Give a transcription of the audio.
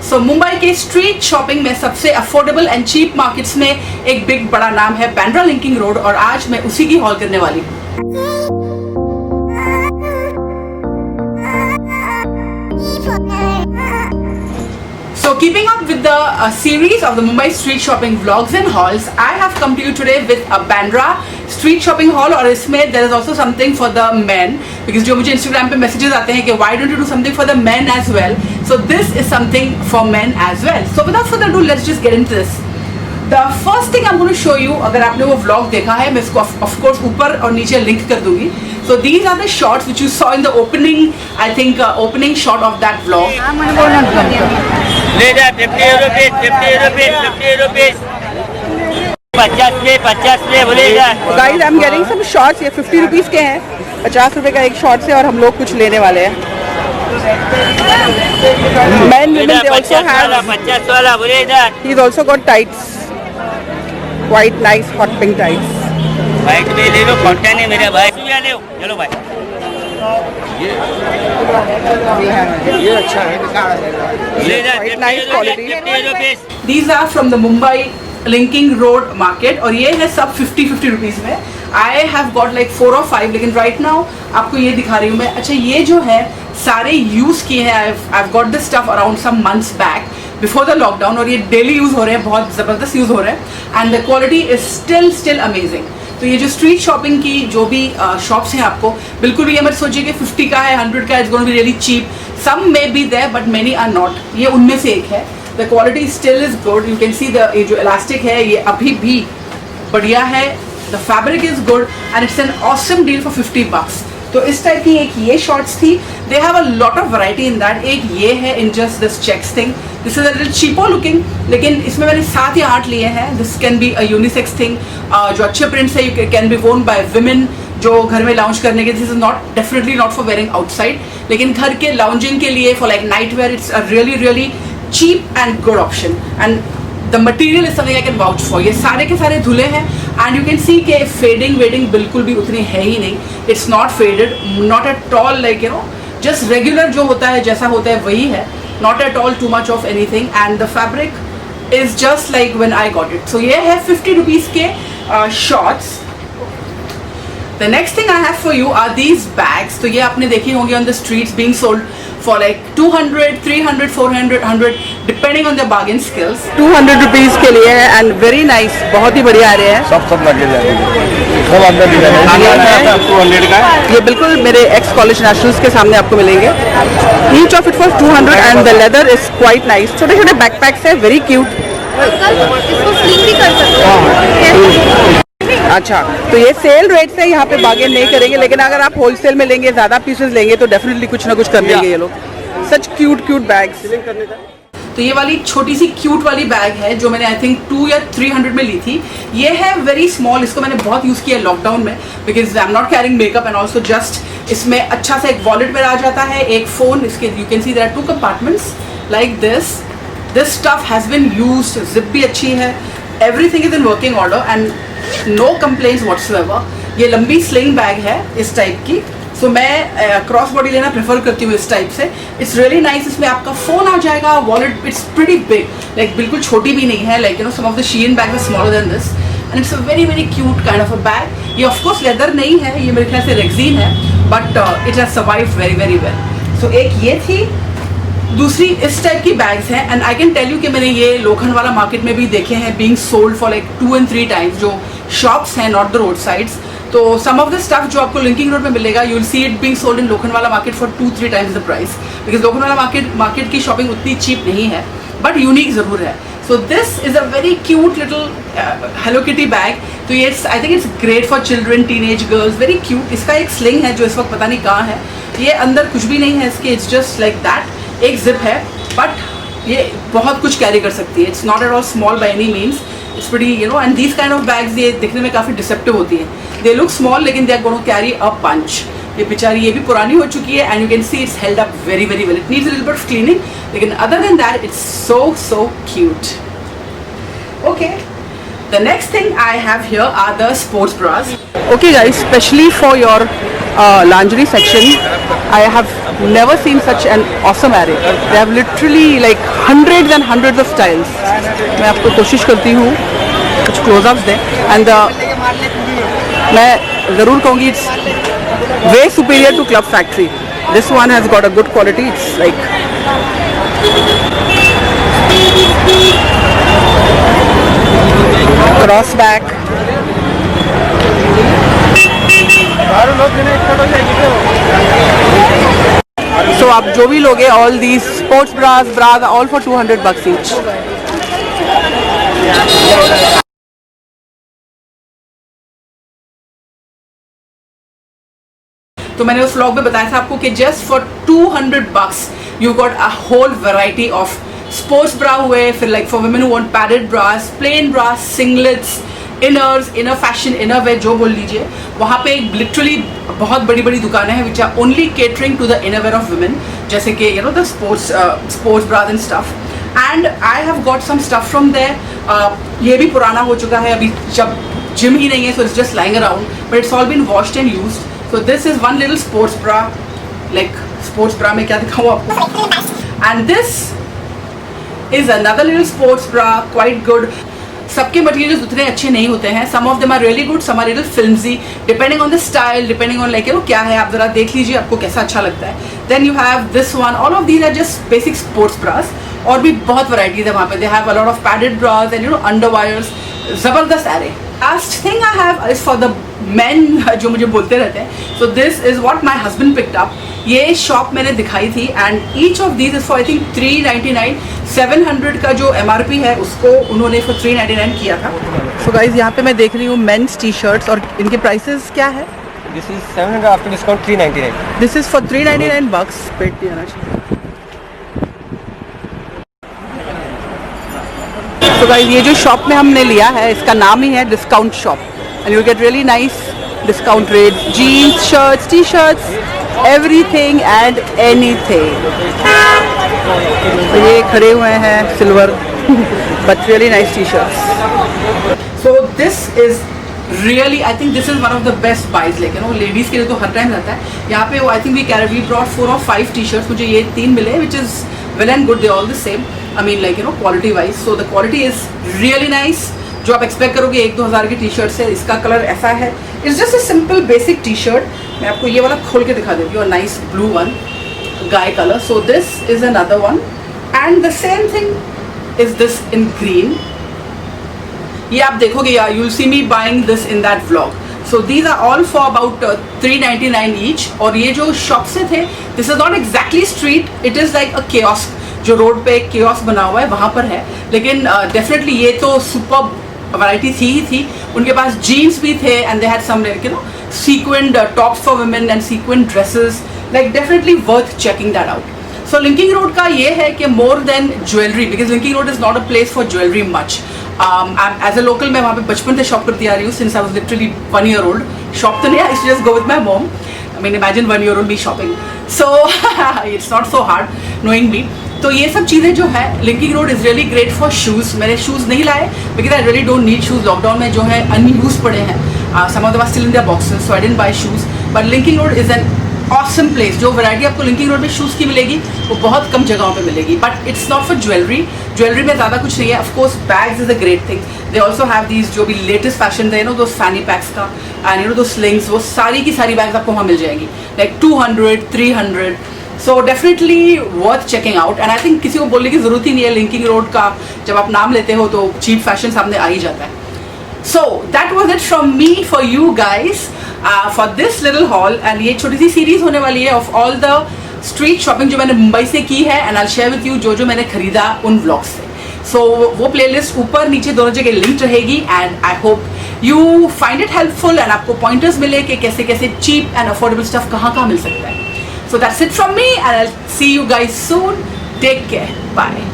तो मुंबई के street shopping में सबसे अफोर्डेबल एंड चीप मार्केट्स में एक बिग बड़ा नाम है बांद्रा लिंकिंग रोड, और आज मैं उसी की हॉल करने वाली हूँ। So keeping up with the series of the Mumbai street shopping vlogs and hauls, I have come to you today with a Bandra street shopping haul, और इसमें there is also something for the men, because जो मुझे Instagram पे messages आते हैं कि why don't you do something for the men as well, so this is something for men as well. So without further ado, let's just get into this. The first thing I'm going to show you, अगर आपने वो vlog देखा है, मैं इसको of course ऊपर और नीचे लिंक कर दूंगी. So these are the shots which you saw in the opening, I think opening shot of that vlog. ले जा 50 रुपीस 50 पे बोलेगा। Guys, I'm getting some shots. ये 50 रुपीस के हैं, 50 रुपए का एक शॉट से, और हम लोग कुछ लेने वाले हैं. Men, women, they also have. 50 वाला बोलेगा। He's also got tights, quite nice hot pink tights. भाई तो ले लो, कॉन्टेंट है मेरे भाई, ले लो, चलो भाई। ये अच्छा है, ले जा Quite nice quality. 50 rupees. These are from the Mumbai Linking Road market, और ये है सब 50 रुपीस में. I have got like 4 or 5, लेकिन right now आपको ये दिखा रही हूँ मैं. अच्छा, ये जो है सारे यूज़ किए हैं. I've got this stuff around some months back before the lockdown, और ये डेली यूज़ हो रहे हैं, बहुत ज़बरदस्त यूज़ हो रहे हैं, and the quality is still amazing. तो ये जो स्ट्रीट शॉपिंग की जो भी शॉप्स हैं, आपको बिल्कुल भी ये मत सोचिए कि 50 का है, 100 का, it's going to be really cheap. Some may be there but many are not. ये उनमें से एक है. The quality still is good. You can see the ये जो इलास्टिक है ये अभी भी बढ़िया है. The fabric is good and it's an awesome deal for 50 bucks. तो इस टाइप की एक ये शॉर्ट्स थी. They have a lot of variety in that. एक ये है in just this checks thing. This is a little cheaper looking, लेकिन इसमें मैंने 7 या 8 लिए हैं. This can be a unisex thing. जो अच्छे प्रिंट्स है, you can be worn by women जो घर में लाउंज करने के. This is not definitely not for wearing outside, लेकिन घर के लाउंजिंग के लिए, for like night where, it's a really cheap and good option, and the material is something I can vouch for. ये सारे के सारे धुले हैं, and you can see कि fading बिल्कुल भी उतनी है ही नहीं. It's not faded, not at all, like you know, just regular जो होता है, जैसा होता है वही है. Not at all too much of anything, and the fabric is just like when I got it. So ये है 50 rupees के shorts. The next thing I have for you are these bags. तो ये आपने देखी होंगी on the streets being sold for like 200, 300, 400, 100 depending on their bargain skills. 200 rupees के लिए है, and very nice, बहुत ही बढ़िया आ रहे हैं. सब लगे जाएंगे, सब अंदर डिजाइन 200 का. ये बिल्कुल मेरे एक्स कॉलेज नेशनल्स के सामने आपको मिलेंगे. Each of it for 200 and the leather is quite nice. छोटे छोटे बैकपैक्स है, very cute. इसको स्लिंग भी कर सकते हो. अच्छा, तो ये सेल रेट से यहाँ पे बार्गेन नहीं करेंगे, लेकिन अगर आप होलसेल में लेंगे, ज़्यादा पीसेस लेंगे, तो डेफिनेटली कुछ ना कुछ कर देंगे ये लोग. सच क्यूट बैग्स. तो ये वाली छोटी सी क्यूट वाली बैग है जो मैंने आई थिंक 2 या 300 में ली थी. ये है वेरी स्मॉल. इसको मैंने बहुत यूज़ किया लॉकडाउन में, because I am not carrying makeup, and also just इसमें अच्छा सा एक वॉलेट में आ जाता है, एक फ़ोन. इसके you can see there are 2 compartments like this. This stuff has been used. Zip भी अच्छी है. Everything is in working order and no complaints whatsoever. ये लंबी स्लिंग बैग है इस टाइप की. सो मैं क्रॉस बॉडी लेना प्रेफर करती हूँ इस टाइप से. It's really nice. इसमें आपका फ़ोन आ जाएगा, wallet. It's pretty big, like बिल्कुल छोटी भी नहीं है. Like you know, some of the Shein bag is smaller than this, and it's a very cute kind of a bag. ये ऑफकोर्स लेदर नहीं है, ये मेरे ख्याल से रेक्सीन है, but it has survived very well. So एक ये थी. दूसरी इस टाइप की बैग्स हैं, and I can tell you कि मैंने ये लोखंडवाला मार्केट में भी देखे हैं being sold for like 2 and 3 times. जो शॉप्स हैं, नॉट द रोड साइड्स. तो सम ऑफ द स्टफ जो आपको लिंकिंग रोड में मिलेगा, you will see it being sold in Lokhandwala market for 2-3 times the price, because Lokhandwala market की शॉपिंग उतनी चीप नहीं है, बट यूनिक ज़रूर है. So this is a very cute little hello kitty bag. तो ये I think it's great for children, teenage girls, very cute. इसका एक स्लिंग है जो इस वक्त पता नहीं कहाँ है. ये अंदर कुछ भी नहीं है इसके, इट्स जस्ट लाइक दैट. एक जिप है, बट ये बहुत कुछ कैरी कर सकती है. It's not at all small by any means. It's pretty you know, and these kind of bags ये दिखने में काफ़ी डिसेप्टिव होती हैं. दे लुक स्मॉल, लेकिन they are going to carry a punch. ये बेचारी ये भी पुरानी हो चुकी है, and you can see it's held up very well. It needs a little bit of cleaning, लेकिन other than that it's so cute. Okay, the next thing I have here are the sports bras. Okay guys, especially for your lingerie section. I have never seen such an awesome array. They have literally like hundreds and hundreds of styles. मैं आपको कोशिश करती हूँ कुछ close-ups दें, and मैं ज़रूर कहूँगी it's way superior to Club Factory. This one has got a good quality. It's like cross back. So आप जो भी लोगे, all these sports bras are all for $200 each. तो मैंने उस व्लॉग में बताया था आपको कि just for $200 you got a whole variety of sports bra हुए, फिर like for women who want padded bras, plain bras, singlets, inners, inner fashion, inner wear जो बोल लीजिए. वहाँ पे लिटरली बहुत बड़ी बड़ी दुकानें हैं which are only catering to the inner wear of women, जैसे कि you know the sports bras and stuff. And I have got some stuff from there. ये भी पुराना हो चुका है, अभी जब जिम ही नहीं है, so it's just lying around, but it's all been washed and used. So this is one little sports bra, like sports bra में क्या दिखाऊँ आपको. And this is another little sports bra, quite good. सबके materials उतने अच्छे नहीं होते हैं. Some of them are really good, some are little flimsy, depending on the style, depending on like you know क्या है, आप जरा देख लीजिए आपको कैसा अच्छा लगता है. Then you have this one. All of these are just basic sports bras. और भी बहुत varieties है वहाँ पे. They have a lot of padded bras and you know underwires. जबरदस्त array. Last thing I have is for the men जो मुझे बोलते रहते हैं. So this is what my husband picked up. ये शॉप मैंने दिखाई थी and each of these is for I think $399. 700 का जो MRP है उसको उन्होंने for $399 किया था. So guys यहाँ पे मैं देख रही हूँ men's t-shirts और इनके prices क्या है? This is 700 after discount, 399. This is for $399. पेट नहीं आना चाहिए. तो गाइस ये जो शॉप में हमने लिया है इसका नाम ही है discount shop and you get really nice discount rate, jeans, shirts, T shirts, everything and anything. ये खड़े हुए हैं silver but really nice T shirts. So this is really I think this is one of the best buys. Like you know ladies के लिए तो हर time रहता है. यहाँ पे I think we brought 4 or 5 T shirts. मुझे ये 3 मिले which is well and good. They're all the same. I mean like you know quality wise, so the quality is really nice. जो आप एक्सपेक्ट करोगे 1-2 हज़ार की टी शर्ट से. इसका कलर ऐसा है. It's just a simple basic t-shirt. मैं आपको ये वाला खोल के दिखा देती हूँ. Nice blue one, guy color. So this is another one, and the same thing is this in green. ये आप देखोगे यार, you'll see me buying this in that vlog. So these are all for about $399 each. और ये जो shop से थे, this is not exactly street, it is like a kiosk. जो रोड पे एक कियोस्क बना हुआ है वहाँ पर है. लेकिन डेफिनेटली ये तो सुपर वैरायटी थी ही थी. उनके पास जीन्स भी थे and they had some you know sequinned tops for women and sequinned dresses. Like definitely worth checking that out. So Linking Road का ये है कि more than jewellery, because Linking Road is not a place for jewellery much. As a local मैं वहाँ पे बचपन से shop करती आ रही हूँ since I was literally 1 year old. Shop तो नहीं, I used to just go with my mom. I mean imagine 1 year old me shopping. So it's not so hard knowing me. तो ये सब चीज़ें जो है Linking Road is really great for shoes. मैंने shoes नहीं लाए because I really don't need shoes. Lockdown में जो है अनयूज पड़े हैं, some of the still in their boxes, so I didn't buy shoes. But Linking Road is an awesome place. जो variety आपको लिंकिंग रोड में शूज़ की मिलेगी वो बहुत कम जगहों पे मिलेगी. But it's not for jewellery. Jewellery में ज़्यादा कुछ नहीं है. Of course bags is a great thing. They also have these जो भी लेटेस्ट फैशन है, यू नो दो फैनी पैक्स का एंड यू नो दो स्लिंग्स, वो सारी की सारी बैग्स आपको वहाँ मिल जाएंगी like 200-300. So definitely worth checking out. And I think किसी को बोलने की ज़रूरत ही नहीं है लिंकिंग रोड का. जब आप नाम लेते हो तो चीप फैशन सामने आ ही जाता है. So that was it from me for you guys for this little haul. And ये छोटी सी सीरीज होने वाली है of all the street shopping जो मैंने मुंबई से की है, and I'll share with you जो मैंने खरीदा उन vlogs से. So वो playlist ऊपर नीचे दोनों जगह linked रहेगी. And I hope you find it helpful and आपको pointers मिले कि कैसे कैसे cheap and affordable stuff कहाँ मिल सकता है. So that's it from me and I'll see you guys soon. Take care. Bye.